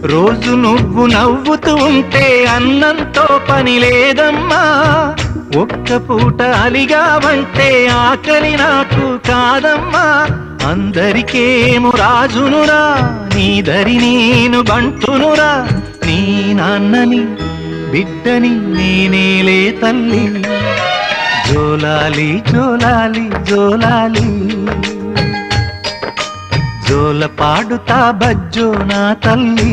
రోజు నువ్వు నవ్వుతూ ఉంటే అన్నంతో పని లేదమ్మా. ఒక్క పూట అలిగావంటే ఆకలి నాకు కాదమ్మా. అందరికేమో రాజునురా, నీ దరి నేను బంటునురా. నీ నాన్నని బిడ్డని నేనేలే తల్లి. జోలాలి జోలాలి జోలాలి, జోల పాడుతా బజ్జో నా తల్లి.